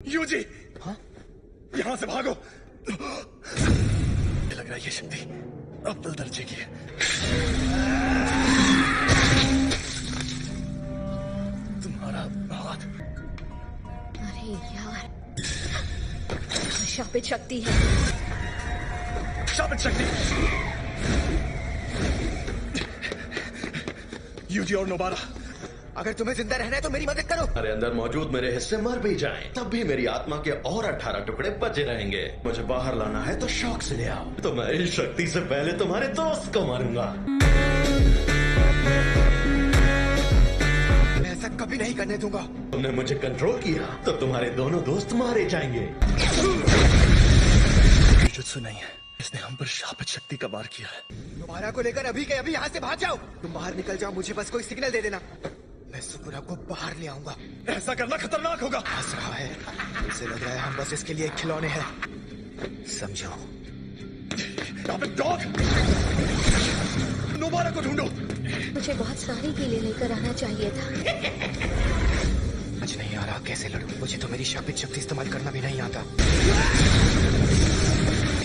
UG, हाँ? यहां से भागो। लग रहा है ये शक्ति अव्वल दर्जे की है। तुम्हारा हाथ। अरे यार, शापित शक्ति है। शापित शक्ति। यूजी और नोबारा, अगर तुम्हें जिंदा रहना है तो मेरी मदद करो। अरे अंदर मौजूद मेरे हिस्से मर भी जाएं, तब भी मेरी आत्मा के और 18 टुकड़े बचे रहेंगे। मुझे बाहर लाना है तो शौक से ले आओ, तो मैं इस शक्ति से पहले तुम्हारे दोस्त को मारूंगा। मैं ऐसा कभी नहीं करने दूंगा। तुमने मुझे कंट्रोल किया तो तुम्हारे दोनों दोस्त मारे जाएंगे। जुत्सु नहीं है, इसने हम पर शापित शक्ति का वार किया है। तुम्हारा को लेकर अभी के अभी यहाँ से भाग जाओ। तुम बाहर निकल जाओ, मुझे बस कोई सिग्नल दे देना, मैं सुकुरा को बाहर ले आऊंगा। ऐसा करना खतरनाक होगा। हंस रहा है, इसे लग रहा है हम बस इसके लिए एक खिलौने हैं। समझो। डॉग, नोबारा को ढूंढो। मुझे बहुत सारी कीले लेकर आना चाहिए था। आज नहीं आ रहा, कैसे लड़ूं? मुझे तो मेरी शापित शक्ति इस्तेमाल करना भी नहीं आता।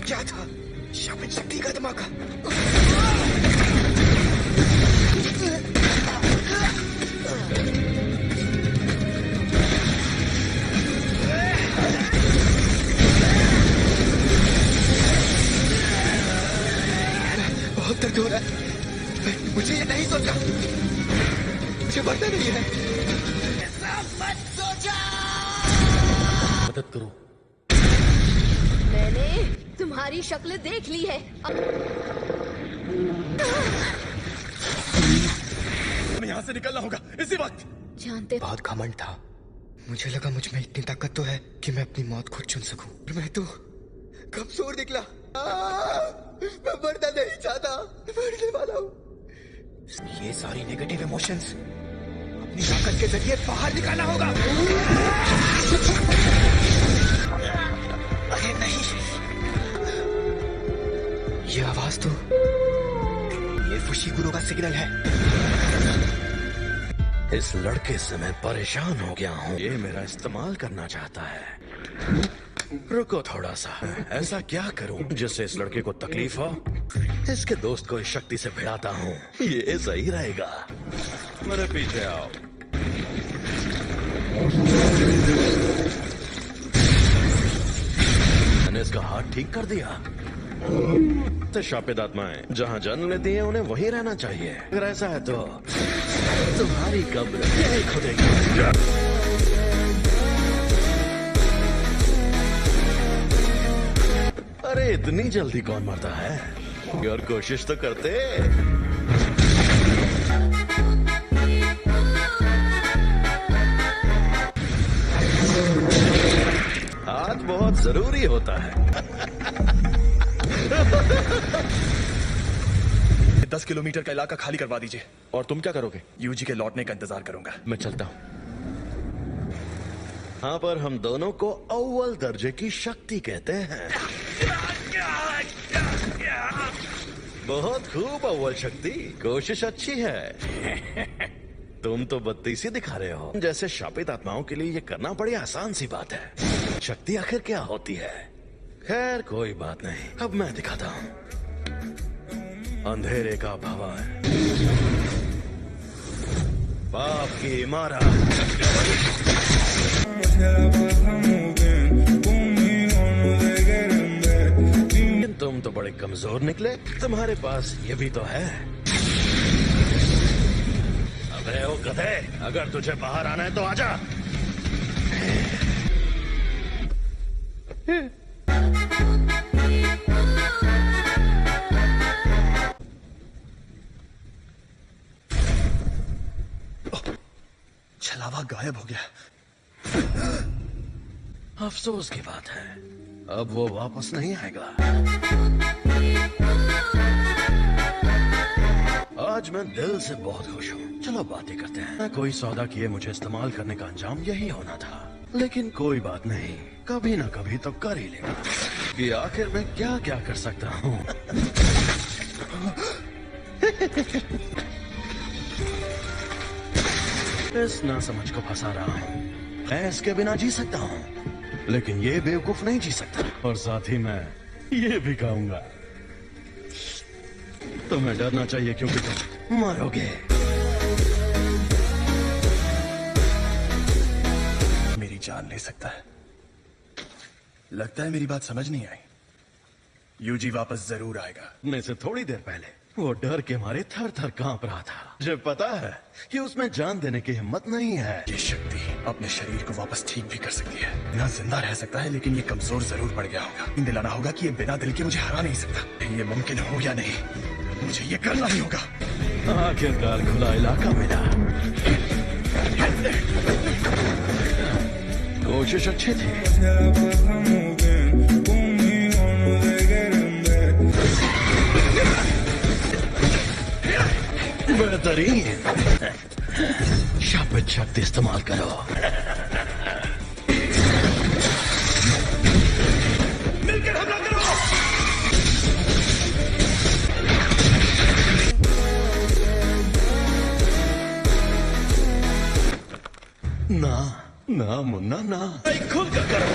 क्या था? शापित शक्ति का धमाका। बहुत दर्द हो रहा है, मुझे ये नहीं सोचा, मुझे पता नहीं है। मत सोचा। मदद करो। मैंने तुम्हारी शक्ल देख ली है। हमें यहाँ से निकलना होगा इसी वक्त। जानते बहुत घमंड था, मुझे लगा मुझ में इतनी ताकत तो है कि मैं अपनी मौत खुद चुन सकूं, पर मैं तो कमजोर निकला। मैं मरना नहीं चाहता, मरने वाला हूँ। ये सारी नेगेटिव इमोशंस अपनी ताकत के जरिए बाहर निकालना होगा। अरे नहीं, ये आवाज तो ये फुशीगुरो का सिग्नल है। इस लड़के से मैं परेशान हो गया हूँ, ये मेरा इस्तेमाल करना चाहता है। रुको थोड़ा सा, ऐसा क्या करूं जिससे इस लड़के को तकलीफ हो? इसके दोस्त को इस शक्ति से भिड़ाता हूँ, ये सही रहेगा। मेरे पीछे आओ। मैंने इसका हाथ ठीक कर दिया। तो शापित आत्माएं जहाँ जन्म लेती हैं उन्हें वहीं रहना चाहिए। अगर ऐसा है तो तुम्हारी कब्र यही खुदेगी। अरे इतनी जल्दी कौन मरता है? और कोशिश तो करते। हाथ बहुत जरूरी होता है। 10 किलोमीटर का इलाका खाली करवा दीजिए। और तुम क्या करोगे? यूजी के लौटने का इंतजार करूंगा। मैं चलता हूँ। हाँ, पर हम दोनों को अव्वल दर्जे की शक्ति कहते हैं। बहुत खूब अव्वल शक्ति, कोशिश अच्छी है। तुम तो बत्तीसी दिखा रहे हो। जैसे शापित आत्माओं के लिए ये करना बड़ी आसान सी बात है। शक्ति आखिर क्या होती है? खैर कोई बात नहीं, अब मैं दिखाता हूँ। अंधेरे का भवन, पाप की इमारत। तुम तो बड़े कमजोर निकले, तुम्हारे पास ये भी तो है। अबे ओ गधे, अगर तुझे बाहर आना है तो आजा। छलावा गायब हो गया। अफसोस की बात है, अब वो वापस नहीं आएगा। आज मैं दिल से बहुत खुश हूँ। चलो बातें करते हैं। कोई सौदा किए मुझे इस्तेमाल करने का अंजाम यही होना था, लेकिन कोई बात नहीं, कभी ना कभी तो कर ही लेगा। कि आखिर मैं क्या क्या कर सकता हूँ। इस नासमझ को फंसा रहा हूँ। मैं इसके बिना जी सकता हूँ। लेकिन ये बेवकूफ नहीं जी सकता, और साथ ही मैं ये भी कहूंगा तुम्हें डरना चाहिए क्योंकि तुम मरोगे। मेरी जान ले सकता है। लगता है मेरी बात समझ नहीं आई। यूजी वापस जरूर आएगा। ने से थोड़ी देर पहले वो डर के मारे थर थर कांप रहा था। मुझे पता है कि उसमें जान देने की हिम्मत नहीं है। ये शक्ति अपने शरीर को वापस ठीक भी कर सकती है। ना जिंदा रह सकता है, लेकिन ये कमजोर जरूर पड़ गया होगा। इन दिलाना होगा कि ये बिना दिल के मुझे हरा नहीं सकता। ये मुमकिन हो या नहीं, मुझे ये करना ही होगा। आखिरकार खुला इलाका मिला। कोशिश अच्छी थी। बेहतरीन। शापित शक्ति इस्तेमाल करो। मिलकर हमला करो। ना ना मुन्ना ना, खुल कर करो।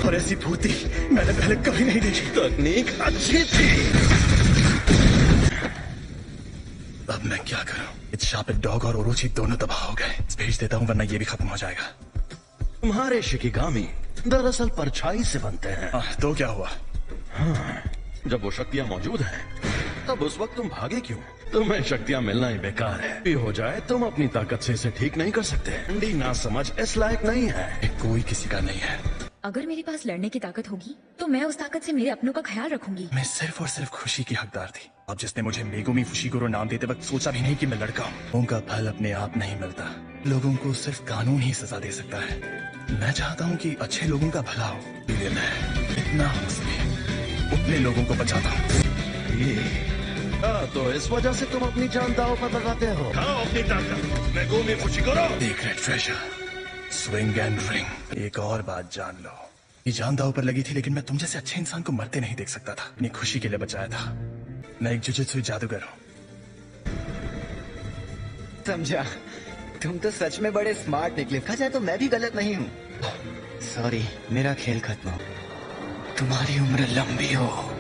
और ऐसी फुर्ती मैंने पहले कभी नहीं देखी। तकनीक अच्छी थी। अब मैं क्या करूं? इस शापित डॉग और ओरोची दोनों तबाह हो गए। भेज देता हूं वरना ये भी खत्म हो जाएगा। तुम्हारे शिकिगामी दरअसल परछाई से बनते हैं। तो क्या हुआ? हाँ, जब वो शक्तियां मौजूद हैं, तब उस वक्त तुम भागे क्यों? तुम्हें शक्तियां मिलना ही बेकार है। भी हो जाए तुम अपनी ताकत से इसे ठीक नहीं कर सकते। ठंडी ना समझ इस लायक नहीं है। कोई किसी का नहीं है। अगर मेरे पास लड़ने की ताकत होगी तो मैं उस ताकत से मेरे अपनों का ख्याल रखूंगी। मैं सिर्फ और सिर्फ खुशी की हकदार थी। अब जिसने मुझे मेगुमी फुशिगुरो नाम देते वक्त सोचा भी नहीं कि मैं लड़का हूँ। उनका फल अपने आप नहीं मिलता। लोगों को सिर्फ कानून ही सजा दे सकता है। मैं चाहता हूँ कि अच्छे लोगों का भला हो, इसलिए मैं इतना हो सके उतने लोगों को बचाता हूँ। तो इस वजह से तुम अपनी जान दांव पर लगाते हो। अपनी ताकत Megumi Fushiguro. Secret treasure, swing and ring. एक और बात जान लो, ये जान दांव पर लगी थी, लेकिन मैं तुम जैसे अच्छे इंसान को मरते नहीं देख सकता था। अपनी खुशी के लिए बचाया था। मैं एक जुजुत्सु जादूगर हूँ। समझा। तुम तो सच में बड़े स्मार्ट निकले। कहा जाए तो मैं भी गलत नहीं हूँ। सॉरी, मेरा खेल खत्म हो। तुम्हारी उम्र लंबी हो।